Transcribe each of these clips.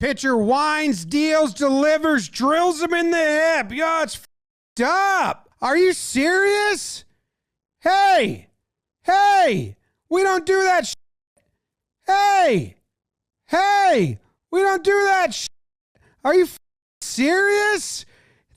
Pitcher winds, deals, delivers, drills him in the hip. Yo, it's f***ed up. Are you serious? Hey, we don't do that shit. Hey, we don't do that shit. Are you serious?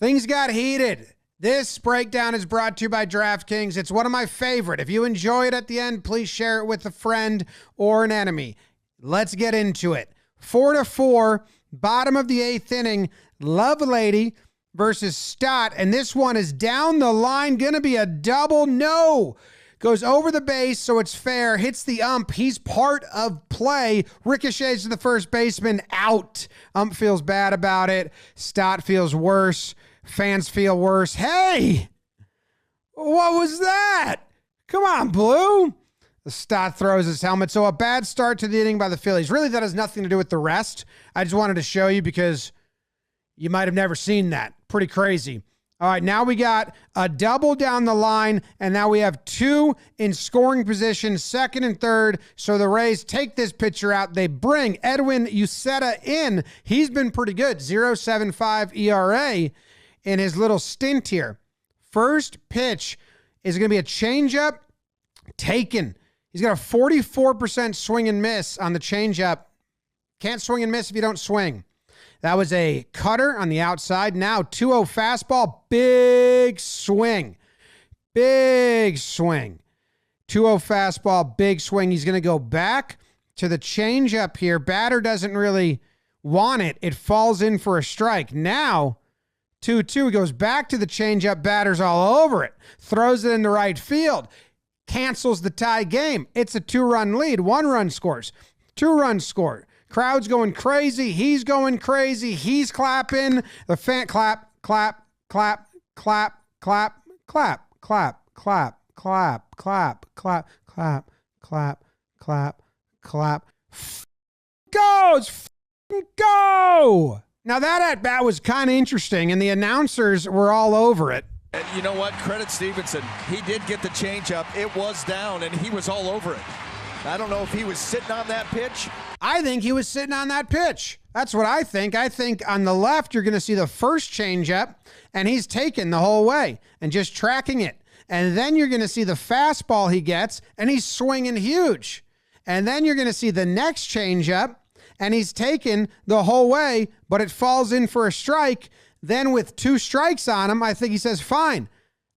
Things got heated. This breakdown is brought to you by DraftKings. It's one of my favorite. If you enjoy it at the end, please share it with a friend or an enemy. Let's get into it. 4-4, bottom of the 8th inning, Lovelady versus Stott, and this one is down the line, gonna be a double. No, goes over the base, so it's fair, hits the ump, he's part of play, ricochets to the first baseman, out. Ump feels bad about it, Stott feels worse, fans feel worse. Hey, what was that? Come on, Blue. The Stott throws his helmet. So a bad start to the inning by the Phillies. Really, that has nothing to do with the rest. I just wanted to show you because you might have never seen that. Pretty crazy. All right, now we got a double down the line, and now we have two in scoring position, second and third. So the Rays take this pitcher out. They bring Edwin Uceta in. He's been pretty good, 0.75 ERA in his little stint here. First pitch is going to be a changeup taken. He's got a 44% swing and miss on the changeup. Can't swing and miss if you don't swing. That was a cutter on the outside. Now 2-0 fastball, big swing. Big swing. 2-0 fastball, big swing. He's going to go back to the changeup here. Batter doesn't really want it. It falls in for a strike. Now 2-2, he goes back to the changeup. Batter's all over it. Throws it into right field. Cancels the tie game. It's a 2-run lead. 1 run scores. 2 runs scored. Crowd's going crazy. He's going crazy. He's clapping. The fan clap, clap, clap, clap, clap, clap, clap, clap, clap, clap, clap, clap, clap, clap, clap. Goes, go. Now that at bat was kind of interesting, and the announcers were all over it. And you know what? Credit Stevenson. He did get the changeup. It was down, and he was all over it. I don't know if he was sitting on that pitch. I think he was sitting on that pitch. That's what I think. I think on the left, you're going to see the first changeup, and he's taken the whole way and just tracking it. And then you're going to see the fastball he gets, and he's swinging huge. And then you're going to see the next changeup, and he's taken the whole way, but it falls in for a strike. Then with 2 strikes on him, I think he says, fine,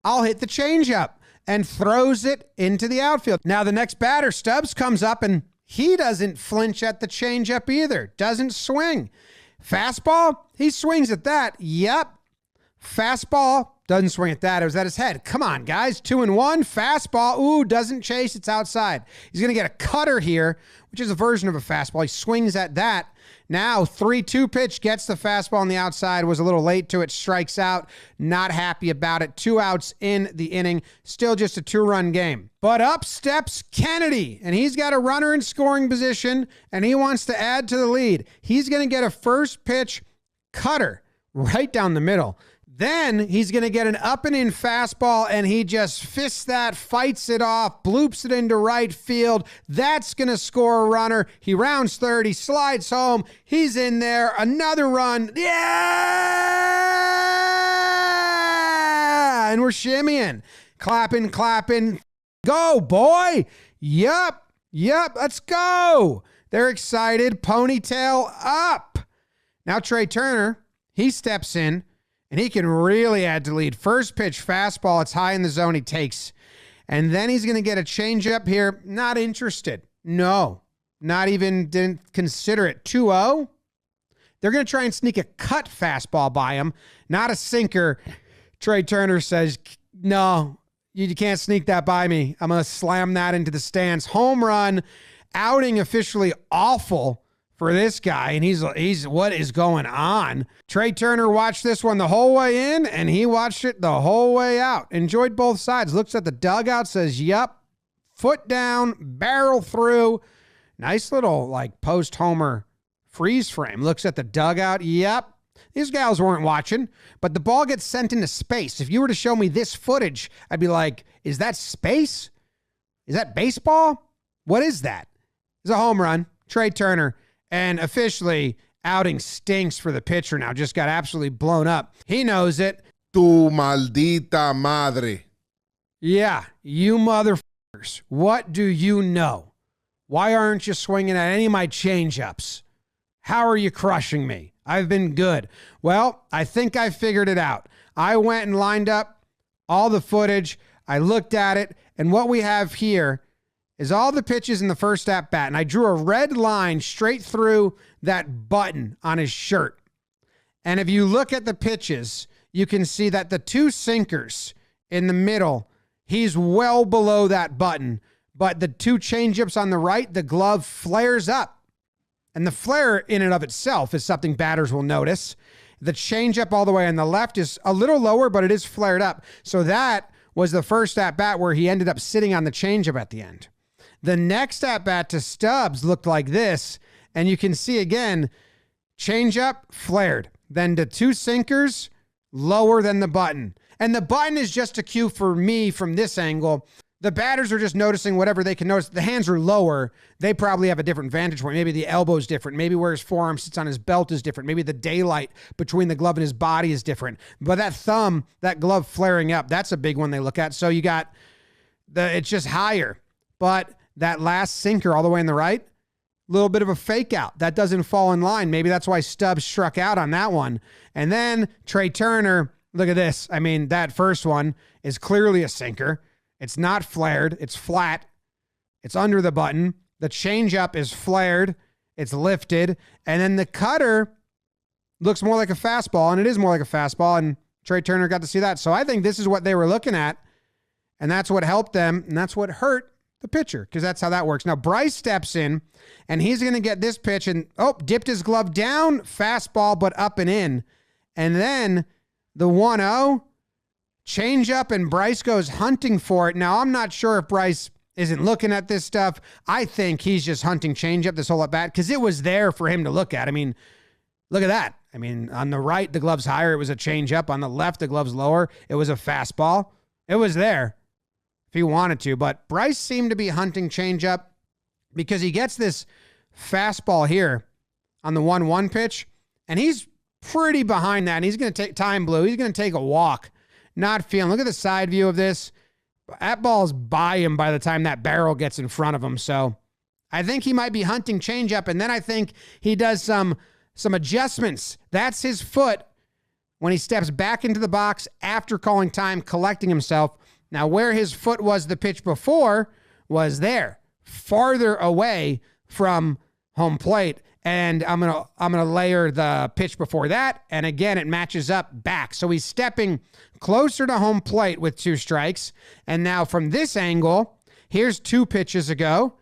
I'll hit the changeup, and throws it into the outfield. Now the next batter, Stubbs, comes up, and he doesn't flinch at the changeup either. Doesn't swing. Fastball, he swings at that. Yep. Fastball, doesn't swing at that. It was at his head. Come on, guys. 2-1. Fastball, ooh, doesn't chase. It's outside. He's going to get a cutter here, which is a version of a fastball. He swings at that. Now, 3-2 pitch, gets the fastball on the outside, was a little late to it, strikes out, not happy about it. 2 outs in the inning, still just a 2-run game. But up steps Kennedy, and he's got a runner in scoring position, and he wants to add to the lead. He's going to get a first pitch cutter right down the middle. Then he's going to get an up and in fastball, and he just fists that, fights it off, bloops it into right field. That's going to score a runner. He rounds third. He slides home. He's in there. Another run. Yeah! And we're shimmying. Clapping. Go, boy. Yup. Let's go. They're excited. Ponytail up. Now Trey Turner, he steps in. And he can really add to lead. First pitch fastball. It's high in the zone. He takes. And then he's going to get a changeup here. Not interested. No. Not even didn't consider it. 2-0. They're going to try and sneak a cut fastball by him. Not a sinker. Trey Turner says, no, you can't sneak that by me. I'm going to slam that into the stands. Home run. Outing officially awful for this guy, and he's what is going on? Trey Turner watched this one the whole way in, and he watched it the whole way out. Enjoyed both sides. Looks at the dugout, says, yup. Foot down, barrel through. Nice little, like, post-homer freeze frame. Looks at the dugout, yep. These gals weren't watching, but the ball gets sent into space. If you were to show me this footage, I'd be like, is that space? Is that baseball? What is that? It's a home run. Trey Turner. And officially, outing stinks for the pitcher now. Just got absolutely blown up. He knows it. Tu maldita madre. Yeah, you motherfuckers. What do you know? Why aren't you swinging at any of my changeups? How are you crushing me? I've been good. Well, I think I figured it out. I went and lined up all the footage. I looked at it, and what we have here is all the pitches in the first at bat, and I drew a red line straight through that button on his shirt. And if you look at the pitches, you can see that the two sinkers in the middle, he's well below that button, but the two changeups on the right, the glove flares up. And the flare in and of itself is something batters will notice. The changeup all the way on the left is a little lower, but it is flared up. So that was the first at-bat where he ended up sitting on the changeup at the end. The next at-bat to Stubbs looked like this, and you can see again, changeup flared. Then the two sinkers lower than the button. And the button is just a cue for me from this angle. The batters are just noticing whatever they can notice. The hands are lower. They probably have a different vantage point. Maybe the elbow is different. Maybe where his forearm sits on his belt is different. Maybe the daylight between the glove and his body is different. But that thumb, that glove flaring up, that's a big one they look at. So you got it's just higher. But that last sinker all the way on the right, a little bit of a fake out. That doesn't fall in line. Maybe that's why Stubbs struck out on that one. And then Trey Turner, look at this. I mean, that first one is clearly a sinker. It's not flared. It's flat. It's under the button. The changeup is flared. It's lifted. And then the cutter looks more like a fastball, and it is more like a fastball, and Trey Turner got to see that. So I think this is what they were looking at, and that's what helped them, and that's what hurt the pitcher, because that's how that works. Now, Bryce steps in, and he's going to get this pitch, and, dipped his glove down, fastball, but up and in. And then the 1-0, change up, and Bryce goes hunting for it. Now, I'm not sure if Bryce isn't looking at this stuff. I think he's just hunting change up this whole at bat because it was there for him to look at. I mean, look at that. I mean, on the right, the glove's higher. It was a change up. On the left, the glove's lower. It was a fastball. It was there if he wanted to. But Bryce seemed to be hunting change up because he gets this fastball here on the 1-1 pitch, and he's pretty behind that. And he's going to take time blue. He's going to take a walk. Not feeling. Look at the side view of this. That ball's by him by the time that barrel gets in front of him. So I think he might be hunting changeup, and then I think he does some adjustments. That's his foot when he steps back into the box after calling time, collecting himself. Now, where his foot was the pitch before was there, farther away from home plate. And I'm gonna layer the pitch before that, and again it matches up back. So he's stepping closer to home plate with 2 strikes. And now from this angle, here's 2 pitches ago,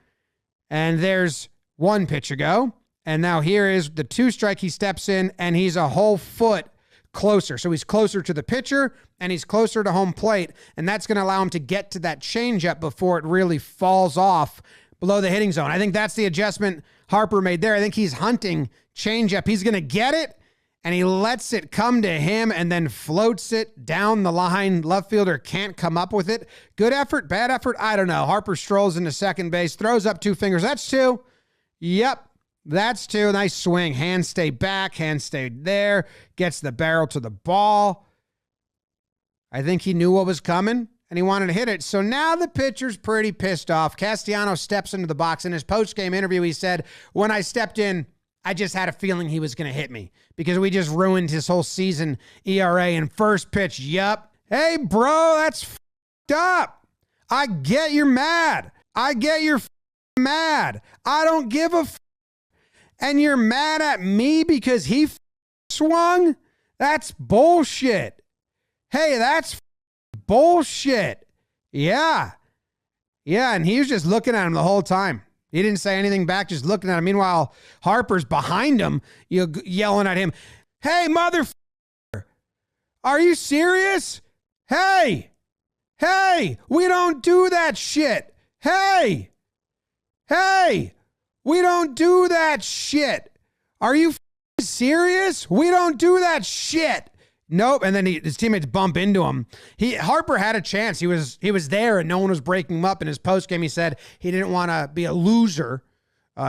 and there's 1 pitch ago. And now here is the 2 strike. He steps in, and he's a whole foot closer. So he's closer to the pitcher, and he's closer to home plate, and that's going to allow him to get to that changeup before it really falls off below the hitting zone. I think that's the adjustment Harper made there. I think he's hunting changeup. He's going to get it, and he lets it come to him and then floats it down the line. Left fielder can't come up with it. Good effort, bad effort, I don't know. Harper strolls into second base, throws up 2 fingers. That's 2. Yep, that's 2. Nice swing. Hands stay back, hands stayed there. Gets the barrel to the ball. I think he knew what was coming, and he wanted to hit it. So now the pitcher's pretty pissed off. Castellanos steps into the box. In his post-game interview, he said, when I stepped in, I just had a feeling he was going to hit me because we just ruined his whole season ERA and first pitch. Yup. Hey, bro, that's f***ed up. I get you're mad. I get you're mad. I don't give a f***. And you're mad at me because he swung? That's bullshit. Hey, that's bullshit. Yeah. Yeah, and he was just looking at him the whole time. He didn't say anything back, just looking at him. Meanwhile, Harper's behind him, yelling at him, hey, motherfucker, are you serious? Hey, we don't do that shit. Hey, we don't do that shit. Are you serious? We don't do that shit. Nope. And then his teammates bump into him. Harper had a chance. He was there and no one was breaking him up. In his postgame, he said he didn't want to be a loser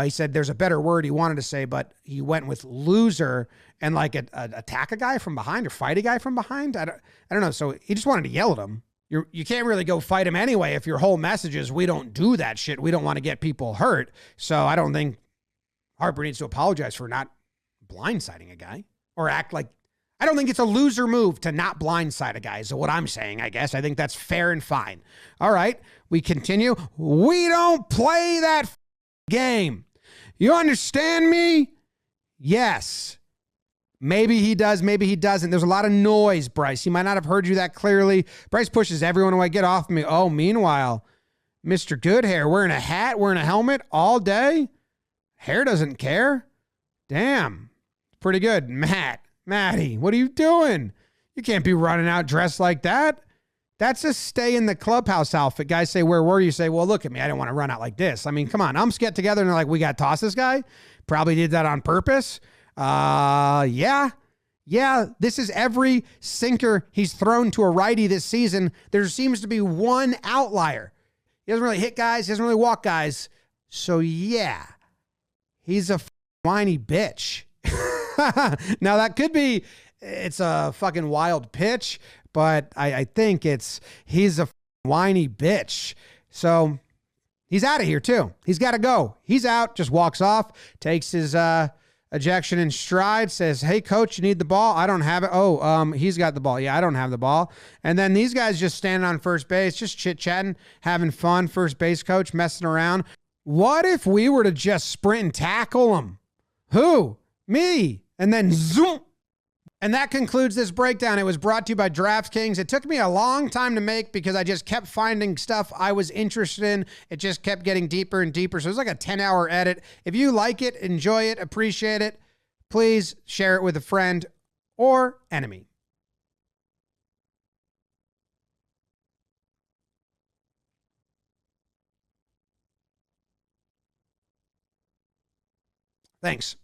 He said there's a better word he wanted to say, but he went with loser and like attack a guy from behind or fight a guy from behind. I don't know. So he just wanted to yell at him. You can't really go fight him anyway if your whole message is we don't do that shit. We don't want to get people hurt. So I don't think Harper needs to apologize for not blindsiding a guy or act like. I don't think it's a loser move to not blindside a guy is what I'm saying, I guess. I think that's fair and fine. All right, we continue. We don't play that game. You understand me? Yes. Maybe he does, maybe he doesn't. There's a lot of noise, Bryce. He might not have heard you that clearly. Bryce pushes everyone away. Get off me. Oh, meanwhile, Mr. Goodhair wearing a hat, wearing a helmet all day. Hair doesn't care. Damn. Pretty good. Matty, what are you doing? You can't be running out dressed like that. That's a stay in the clubhouse outfit. Guys say, where were you? Say, well, look at me. I didn't want to run out like this. I mean, come on. Umps get together and they're like, we got to toss this guy. Probably did that on purpose. Yeah. This is every sinker he's thrown to a righty this season. There seems to be one outlier. He doesn't really hit guys. He doesn't really walk guys. So yeah, he's a whiny bitch. Now that could be, it's a fucking wild pitch, but I think he's a whiny bitch. So he's out of here too. He's got to go. He's out, just walks off, takes his ejection in stride, says, hey coach, you need the ball? I don't have it. Oh, he's got the ball. Yeah, I don't have the ball. And then these guys just standing on first base, just chit-chatting, having fun. First base coach messing around. What if we were to just sprint and tackle him? Who? Me. And then zoom. And that concludes this breakdown. It was brought to you by DraftKings. It took me a long time to make because I just kept finding stuff I was interested in. It just kept getting deeper and deeper. So it was like a 10-hour edit. If you like it, enjoy it, appreciate it, please share it with a friend or enemy. Thanks.